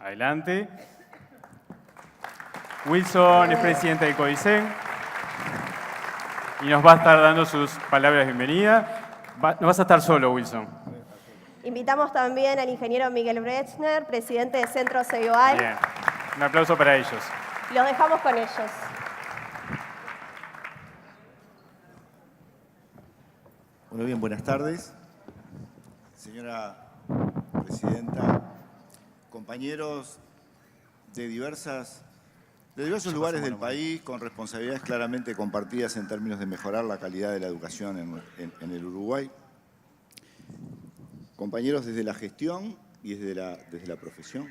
Adelante. Wilson es presidente del CODICEN y nos va a estar dando sus palabras de bienvenida. No vas a estar solo, Wilson. Invitamos también al ingeniero Miguel Brechner, presidente de Centro Ceibal. Bien, un aplauso para ellos. Los dejamos con ellos. Bueno, bien, buenas tardes. Señora presidenta, compañeros de diversos lugares del país con responsabilidades claramente compartidas en términos de mejorar la calidad de la educación en el Uruguay. Compañeros desde la gestión y desde la profesión.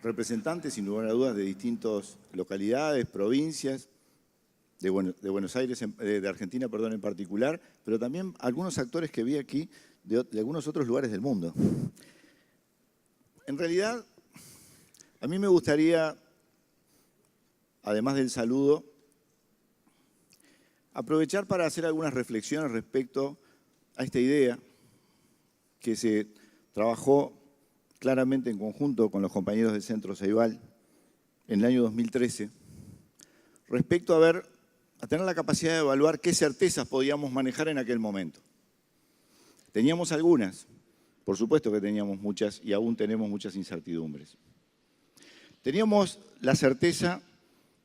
Representantes, sin lugar a dudas, de distintas localidades, provincias, de Buenos Aires, de Argentina, perdón, en particular, pero también algunos actores que vi aquí de algunos otros lugares del mundo. En realidad, a mí me gustaría, además del saludo, aprovechar para hacer algunas reflexiones respecto a esta idea que se trabajó claramente en conjunto con los compañeros del Centro Ceibal en el año 2013, respecto a tener la capacidad de evaluar qué certezas podíamos manejar en aquel momento. Teníamos algunas, por supuesto que teníamos muchas y aún tenemos muchas incertidumbres. Teníamos la certeza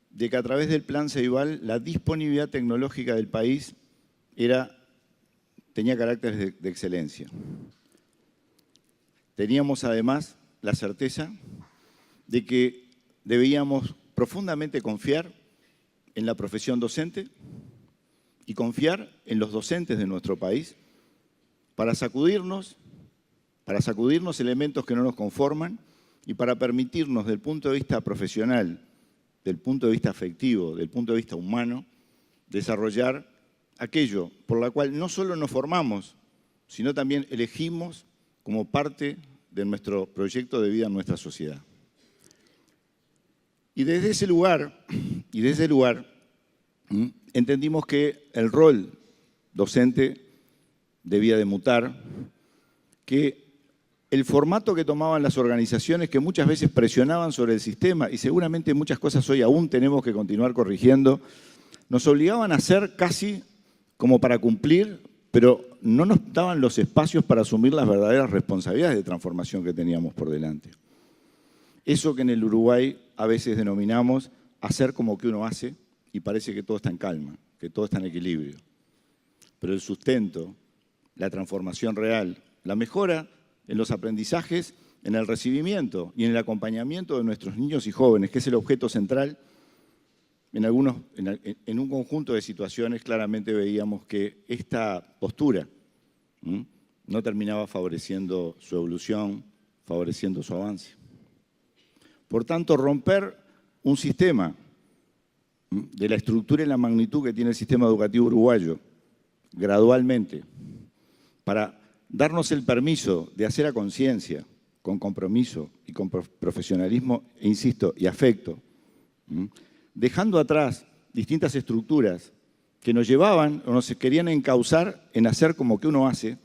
de que a través del Plan Ceibal la disponibilidad tecnológica del país tenía caracteres de excelencia. Teníamos además la certeza de que debíamos profundamente confiar en la profesión docente y confiar en los docentes de nuestro país para sacudirnos elementos que no nos conforman y para permitirnos, desde el punto de vista profesional, del punto de vista afectivo, del punto de vista humano, desarrollar aquello por la cual no solo nos formamos, sino también elegimos como parte de nuestro proyecto de vida en nuestra sociedad. Y desde ese lugar entendimos que el rol docente debía de mutar, que el formato que tomaban las organizaciones que muchas veces presionaban sobre el sistema, y seguramente muchas cosas hoy aún tenemos que continuar corrigiendo, nos obligaban a hacer casi como para cumplir, pero no nos daban los espacios para asumir las verdaderas responsabilidades de transformación que teníamos por delante. Eso que en el Uruguay a veces denominamos hacer como que uno hace y parece que todo está en calma, que todo está en equilibrio. Pero el sustento, la transformación real, la mejora en los aprendizajes, en el recibimiento y en el acompañamiento de nuestros niños y jóvenes, que es el objeto central, en un conjunto de situaciones claramente veíamos que esta postura no terminaba favoreciendo su evolución, favoreciendo su avance. Por tanto, romper un sistema de la estructura y la magnitud que tiene el sistema educativo uruguayo, gradualmente, para darnos el permiso de hacer a conciencia, con compromiso y con profesionalismo, e insisto, y afecto, dejando atrás distintas estructuras que nos llevaban o nos querían encauzar en hacer como que uno hace,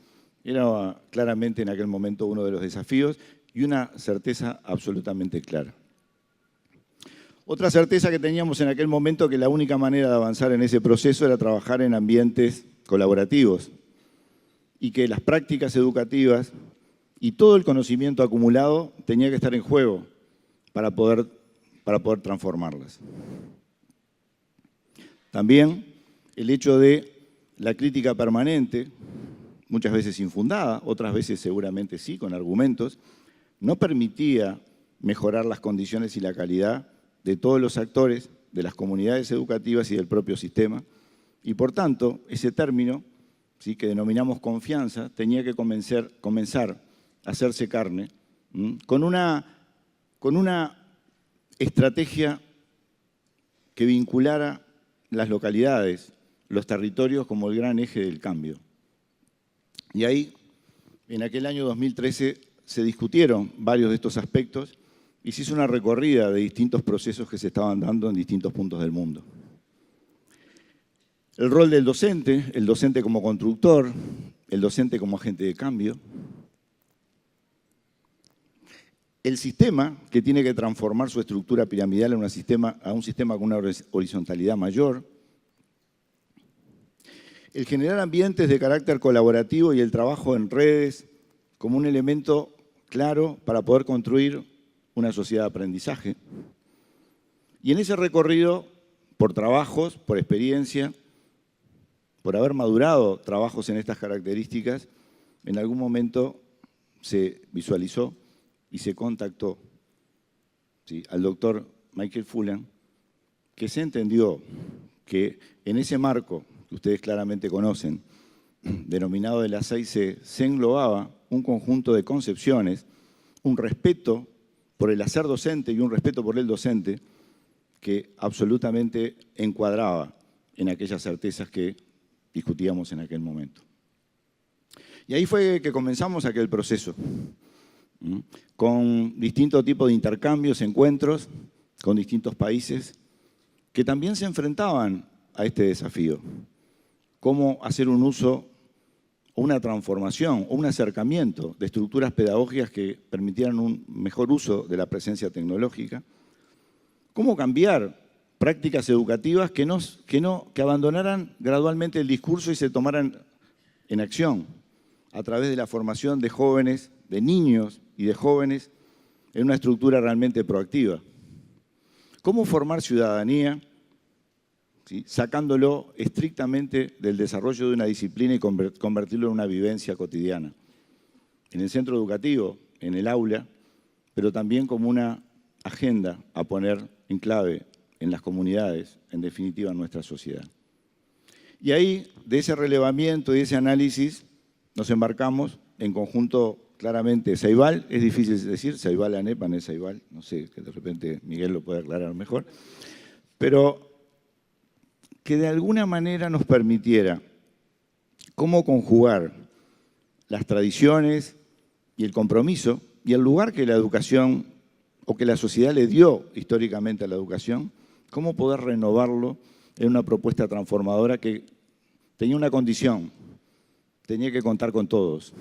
era claramente en aquel momento uno de los desafíos y una certeza absolutamente clara. Otra certeza que teníamos en aquel momento que la única manera de avanzar en ese proceso era trabajar en ambientes colaborativos y que las prácticas educativas y todo el conocimiento acumulado tenía que estar en juego para poder transformarlas. También el hecho de la crítica permanente, muchas veces infundada, otras veces seguramente sí, con argumentos, no permitía mejorar las condiciones y la calidad de todos los actores, de las comunidades educativas y del propio sistema. Y por tanto, ese término, ¿sí?, que denominamos confianza, tenía que comenzar a hacerse carne con una estrategia que vinculara las localidades, los territorios como el gran eje del cambio. Y ahí, en aquel año 2013, se discutieron varios de estos aspectos y se hizo una recorrida de distintos procesos que se estaban dando en distintos puntos del mundo. El rol del docente, el docente como constructor, el docente como agente de cambio. el sistema, que tiene que transformar su estructura piramidal a un sistema con una horizontalidad mayor, el generar ambientes de carácter colaborativo y el trabajo en redes como un elemento claro para poder construir una sociedad de aprendizaje. Y en ese recorrido, por trabajos, por experiencia, por haber madurado trabajos en estas características, en algún momento se visualizó y se contactó, ¿sí?, al doctor Michael Fullan, que se entendió que en ese marco que ustedes claramente conocen, denominado de las 6C, se englobaba un conjunto de concepciones, un respeto por el hacer docente y un respeto por el docente que absolutamente encuadraba en aquellas certezas que discutíamos en aquel momento. Y ahí fue que comenzamos aquel proceso, con distintos tipos de intercambios, encuentros, con distintos países, que también se enfrentaban a este desafío. Cómo hacer un uso, o una transformación, o un acercamiento de estructuras pedagógicas que permitieran un mejor uso de la presencia tecnológica. Cómo cambiar prácticas educativas que abandonaran gradualmente el discurso y se tomaran en acción a través de la formación de jóvenes, de niños y de jóvenes en una estructura realmente proactiva. Cómo formar ciudadanía, ¿sí?, sacándolo estrictamente del desarrollo de una disciplina y convertirlo en una vivencia cotidiana. En el centro educativo, en el aula, pero también como una agenda a poner en clave en las comunidades, en definitiva en nuestra sociedad. Y ahí, de ese relevamiento y ese análisis, nos embarcamos en conjunto claramente. Ceibal, es difícil decir, Ceibal ANEP, ANEP Ceibal, no sé, que de repente Miguel lo puede aclarar mejor, pero que de alguna manera nos permitiera cómo conjugar las tradiciones y el compromiso y el lugar que la educación o que la sociedad le dio históricamente a la educación, cómo poder renovarlo en una propuesta transformadora que tenía una condición: tenía que contar con todos.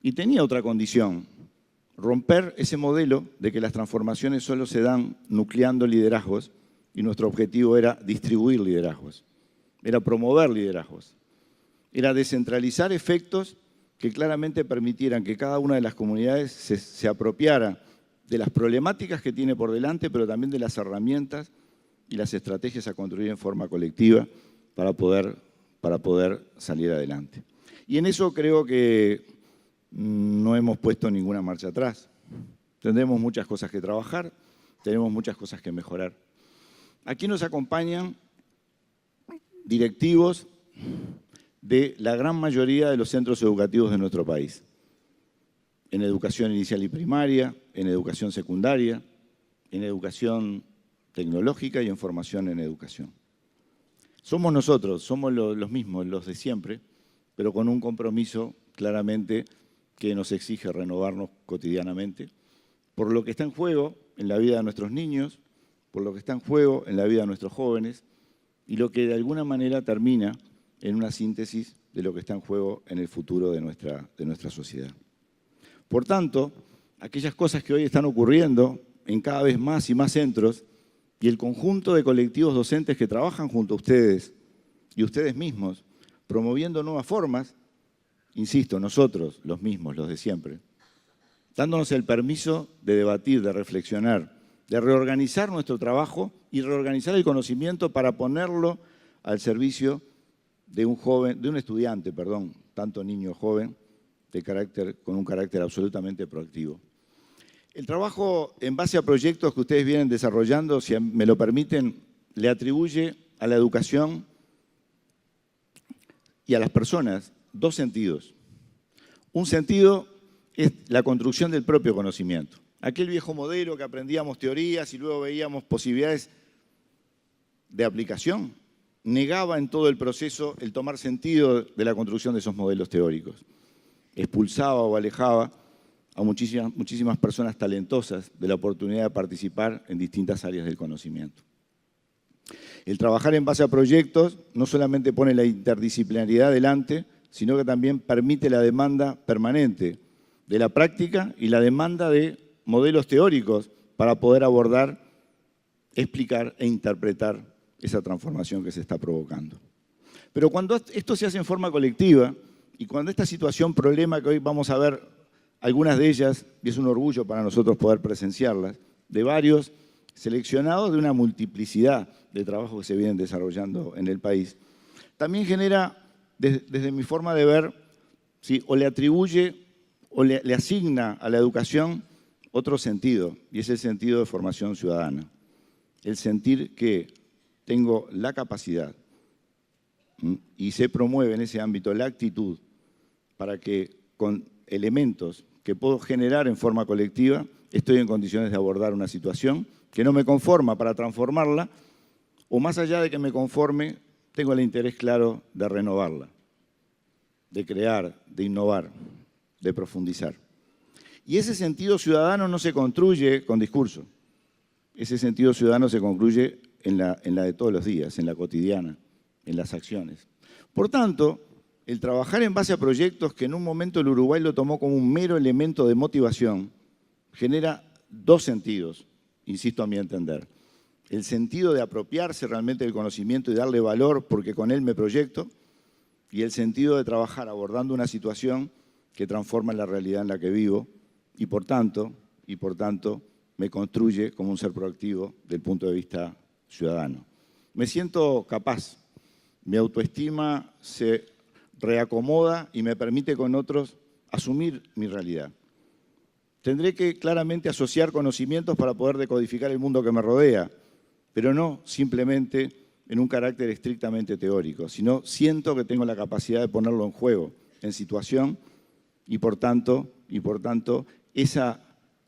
Y tenía otra condición: romper ese modelo de que las transformaciones solo se dan nucleando liderazgos, y nuestro objetivo era distribuir liderazgos, era promover liderazgos, era descentralizar efectos que claramente permitieran que cada una de las comunidades se apropiara de las problemáticas que tiene por delante, pero también de las herramientas y las estrategias a construir en forma colectiva para poder salir adelante. Y en eso creo que no hemos puesto ninguna marcha atrás. Tendremos muchas cosas que trabajar, tenemos muchas cosas que mejorar. Aquí nos acompañan directivos de la gran mayoría de los centros educativos de nuestro país, en educación inicial y primaria, en educación secundaria, en educación tecnológica y en formación en educación. Somos nosotros, somos los mismos, los de siempre, pero con un compromiso claramente que nos exige renovarnos cotidianamente por lo que está en juego en la vida de nuestros niños, por lo que está en juego en la vida de nuestros jóvenes y lo que de alguna manera termina en una síntesis de lo que está en juego en el futuro de nuestra sociedad. Por tanto, aquellas cosas que hoy están ocurriendo en cada vez más y más centros y el conjunto de colectivos docentes que trabajan junto a ustedes y ustedes mismos, promoviendo nuevas formas, insisto, nosotros, los mismos, los de siempre, dándonos el permiso de debatir, de reflexionar, de reorganizar nuestro trabajo y reorganizar el conocimiento para ponerlo al servicio de un estudiante, tanto niño o joven, con un carácter absolutamente proactivo. El trabajo en base a proyectos que ustedes vienen desarrollando, si me lo permiten, le atribuye a la educación y a las personas dos sentidos. Un sentido es la construcción del propio conocimiento. Aquel viejo modelo que aprendíamos teorías y luego veíamos posibilidades de aplicación, negaba en todo el proceso el tomar sentido de la construcción de esos modelos teóricos. Expulsaba o alejaba a muchísimas personas talentosas de la oportunidad de participar en distintas áreas del conocimiento. El trabajar en base a proyectos no solamente pone la interdisciplinaridad delante, sino que también permite la demanda permanente de la práctica y la demanda de modelos teóricos para poder abordar, explicar e interpretar esa transformación que se está provocando. Pero cuando esto se hace en forma colectiva y cuando esta situación, problema que hoy vamos a ver algunas de ellas, y es un orgullo para nosotros poder presenciarlas, de varios seleccionados de una multiplicidad de trabajos que se vienen desarrollando en el país, también genera, desde mi forma de ver, ¿sí?, o le atribuye o le asigna a la educación otro sentido, y es el sentido de formación ciudadana. El sentir que tengo la capacidad y se promueve en ese ámbito la actitud para que con elementos que puedo generar en forma colectiva estoy en condiciones de abordar una situación que no me conforma para transformarla, o más allá de que me conforme, tengo el interés claro de renovarla, de crear, de innovar, de profundizar. Y ese sentido ciudadano no se construye con discurso. Ese sentido ciudadano se construye en la de todos los días, en la cotidiana, en las acciones. Por tanto, el trabajar en base a proyectos que en un momento el Uruguay lo tomó como un mero elemento de motivación, genera dos sentidos, insisto a mi entender. El sentido de apropiarse realmente del conocimiento y darle valor porque con él me proyecto, y el sentido de trabajar abordando una situación que transforma la realidad en la que vivo y por tanto, me construye como un ser proactivo del punto de vista ciudadano. Me siento capaz, mi autoestima se reacomoda y me permite con otros asumir mi realidad. Tendré que claramente asociar conocimientos para poder decodificar el mundo que me rodea, pero no simplemente en un carácter estrictamente teórico, sino siento que tengo la capacidad de ponerlo en juego, en situación, y por tanto, esa,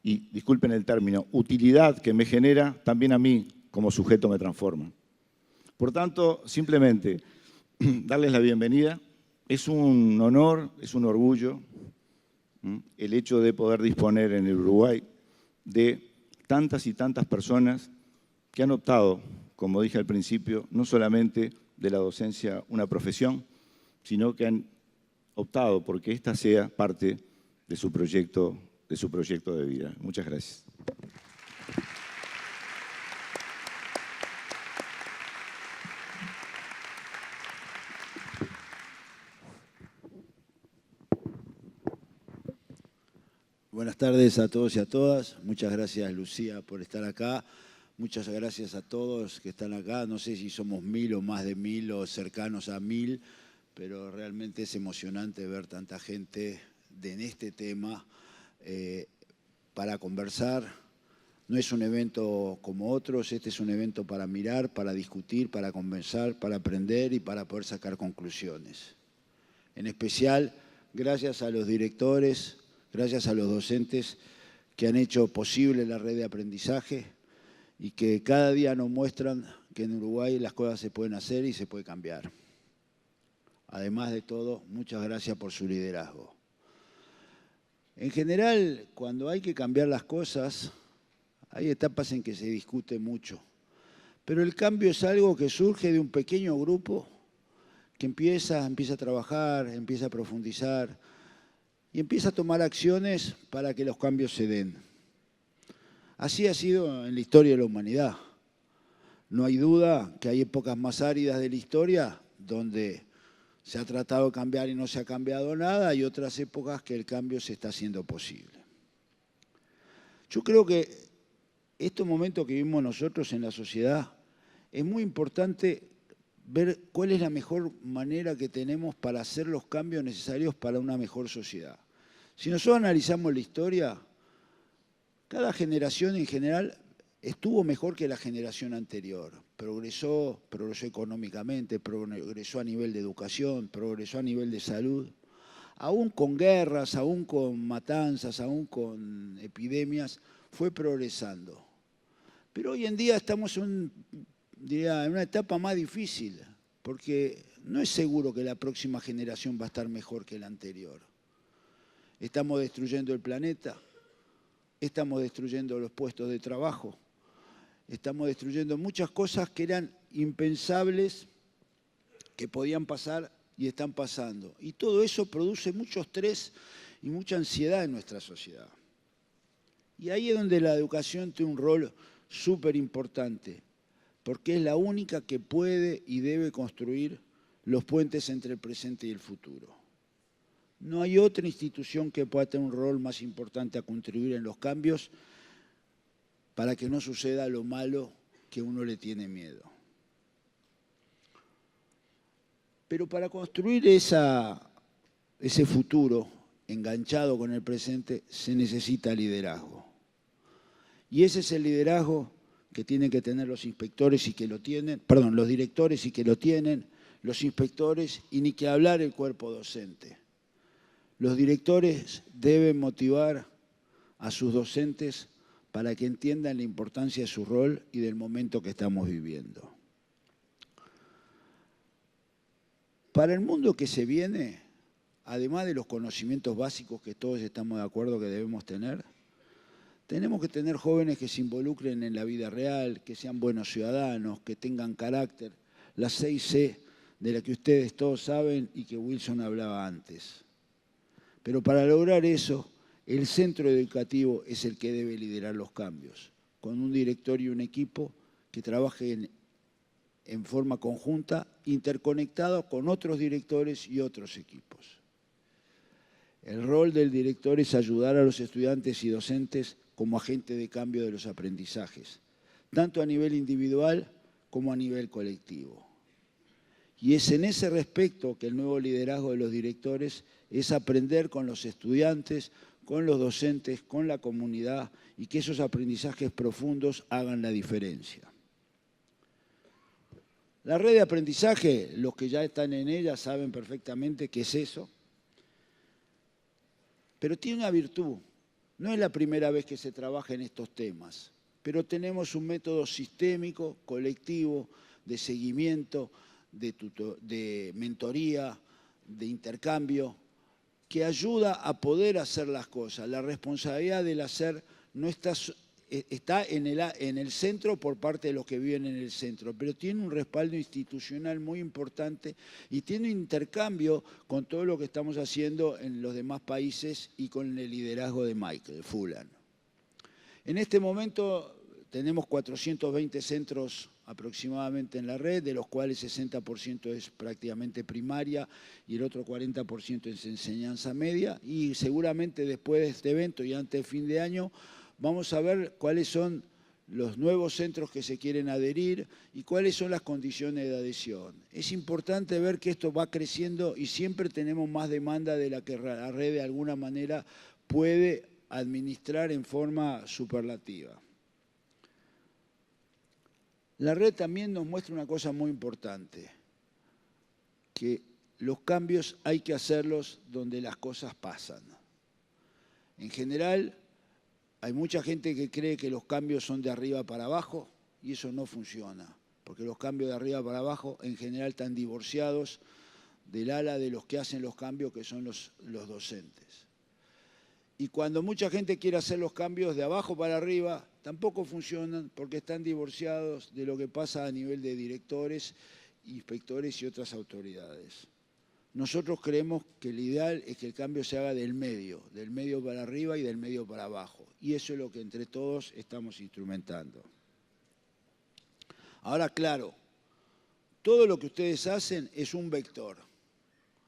y disculpen el término, utilidad que me genera, también a mí como sujeto me transforma. Por tanto, simplemente darles la bienvenida. Es un honor, es un orgullo el hecho de poder disponer en el Uruguay de tantas y tantas personas que han optado, como dije al principio, no solamente de la docencia una profesión, sino que han optado porque esta sea parte de su proyecto de vida. Muchas gracias. Buenas tardes a todos y a todas. Muchas gracias, Lucía, por estar acá. Muchas gracias a todos que están acá. No sé si somos 1000 o más de 1000 o cercanos a 1000, pero realmente es emocionante ver tanta gente en este tema para conversar. No es un evento como otros, este es un evento para mirar, para discutir, para conversar, para aprender y para poder sacar conclusiones. En especial, gracias a los directores, gracias a los docentes que han hecho posible la red de aprendizaje y que cada día nos muestran que en Uruguay las cosas se pueden hacer y se puede cambiar. Además de todo, muchas gracias por su liderazgo. En general, cuando hay que cambiar las cosas, hay etapas en que se discute mucho. Pero el cambio es algo que surge de un pequeño grupo que empieza a trabajar, empieza a profundizar y empieza a tomar acciones para que los cambios se den. Así ha sido en la historia de la humanidad. No hay duda que hay épocas más áridas de la historia donde se ha tratado de cambiar y no se ha cambiado nada, y otras épocas que el cambio se está haciendo posible. Yo creo que estos momentos que vivimos nosotros en la sociedad es muy importante ver cuál es la mejor manera que tenemos para hacer los cambios necesarios para una mejor sociedad. Si nosotros analizamos la historia, cada generación en general estuvo mejor que la generación anterior. Progresó económicamente, progresó a nivel de educación, progresó a nivel de salud. Aún con guerras, aún con matanzas, aún con epidemias, fue progresando. Pero hoy en día estamos en una etapa más difícil, porque no es seguro que la próxima generación va a estar mejor que la anterior. Estamos destruyendo el planeta, estamos destruyendo los puestos de trabajo, estamos destruyendo muchas cosas que eran impensables, que podían pasar y están pasando. Y todo eso produce mucho estrés y mucha ansiedad en nuestra sociedad. Y ahí es donde la educación tiene un rol súper importante, porque es la única que puede y debe construir los puentes entre el presente y el futuro. No hay otra institución que pueda tener un rol más importante a contribuir en los cambios para que no suceda lo malo que uno le tiene miedo. Pero para construir ese futuro enganchado con el presente se necesita liderazgo. Y ese es el liderazgo que tienen que tener los inspectores y que lo tienen, perdón, los directores y que lo tienen, los inspectores y ni que hablar el cuerpo docente. Los directores deben motivar a sus docentes para que entiendan la importancia de su rol y del momento que estamos viviendo. Para el mundo que se viene, además de los conocimientos básicos que todos estamos de acuerdo que debemos tener, tenemos que tener jóvenes que se involucren en la vida real, que sean buenos ciudadanos, que tengan carácter, las 6C de las que ustedes todos saben y que Wilson hablaba antes. Pero para lograr eso, el centro educativo es el que debe liderar los cambios, con un director y un equipo que trabajen en forma conjunta, interconectado con otros directores y otros equipos. El rol del director es ayudar a los estudiantes y docentes como agente de cambio de los aprendizajes, tanto a nivel individual como a nivel colectivo. Y es en ese respecto que el nuevo liderazgo de los directores es aprender con los estudiantes, con los docentes, con la comunidad y que esos aprendizajes profundos hagan la diferencia. La red de aprendizaje, los que ya están en ella saben perfectamente qué es eso, pero tiene una virtud. No es la primera vez que se trabaja en estos temas, pero tenemos un método sistémico, colectivo, de seguimiento, de mentoría, de intercambio, que ayuda a poder hacer las cosas. La responsabilidad del hacer no está en el centro por parte de los que viven en el centro, pero tiene un respaldo institucional muy importante y tiene un intercambio con todo lo que estamos haciendo en los demás países y con el liderazgo de Michael Fullan. En este momento tenemos 420 centros aproximadamente en la red, de los cuales 60% es prácticamente primaria y el otro 40% es enseñanza media, y seguramente después de este evento y antes de fin de año vamos a ver cuáles son los nuevos centros que se quieren adherir y cuáles son las condiciones de adhesión. Es importante ver que esto va creciendo y siempre tenemos más demanda de la que la red de alguna manera puede administrar en forma superlativa. La red también nos muestra una cosa muy importante, que los cambios hay que hacerlos donde las cosas pasan. En general, hay mucha gente que cree que los cambios son de arriba para abajo y eso no funciona, porque los cambios de arriba para abajo en general están divorciados del ala de los que hacen los cambios, que son los docentes. Y cuando mucha gente quiere hacer los cambios de abajo para arriba, tampoco funcionan porque están divorciados de lo que pasa a nivel de directores, inspectores y otras autoridades. Nosotros creemos que el ideal es que el cambio se haga del medio para arriba y del medio para abajo. Y eso es lo que entre todos estamos instrumentando. Ahora, claro, todo lo que ustedes hacen es un vector.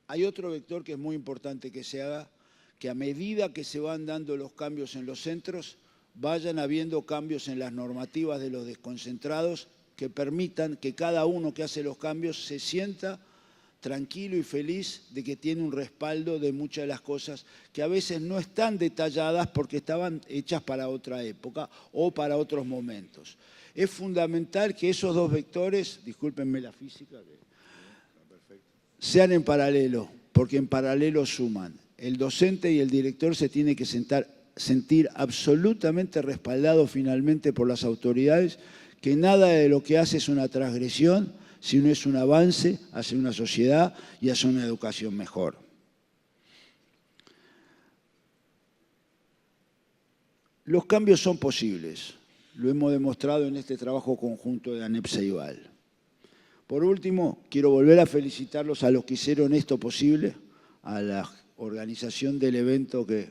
Hay otro vector que es muy importante que se haga, que a medida que se van dando los cambios en los centros, vayan habiendo cambios en las normativas de los desconcentrados que permitan que cada uno que hace los cambios se sienta tranquilo y feliz de que tiene un respaldo de muchas de las cosas que a veces no están detalladas porque estaban hechas para otra época o para otros momentos. Es fundamental que esos dos vectores, discúlpenme la física, sean en paralelo, porque en paralelo suman. El docente y el director se tienen que sentir absolutamente respaldados finalmente por las autoridades, que nada de lo que hace es una transgresión, sino es un avance hacia una sociedad y hacia una educación mejor. Los cambios son posibles, lo hemos demostrado en este trabajo conjunto de ANEP Ceibal. Por último, quiero volver a felicitarlos a los que hicieron esto posible, a la organización del evento que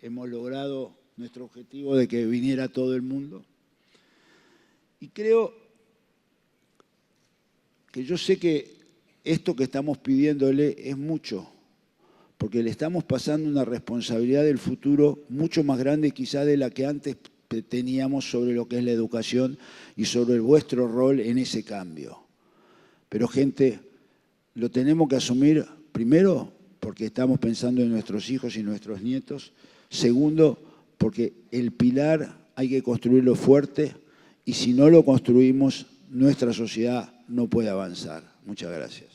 hemos logrado nuestro objetivo de que viniera todo el mundo. Y creo que yo sé que esto que estamos pidiéndole es mucho, porque le estamos pasando una responsabilidad del futuro mucho más grande quizá de la que antes teníamos sobre lo que es la educación y sobre vuestro rol en ese cambio. Pero gente, lo tenemos que asumir primero porque estamos pensando en nuestros hijos y nuestros nietos. Segundo, porque el pilar hay que construirlo fuerte y si no lo construimos, nuestra sociedad no puede avanzar. Muchas gracias.